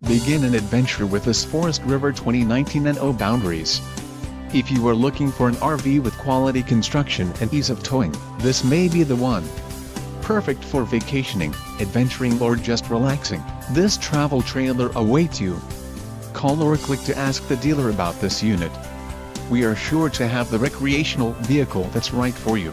Begin an adventure with this Forest River 2019 NO Boundaries. If you are looking for an RV with quality construction and ease of towing, this may be the one. Perfect for vacationing, adventuring or just relaxing, this travel trailer awaits you. Call or click to ask the dealer about this unit. We are sure to have the recreational vehicle that's right for you.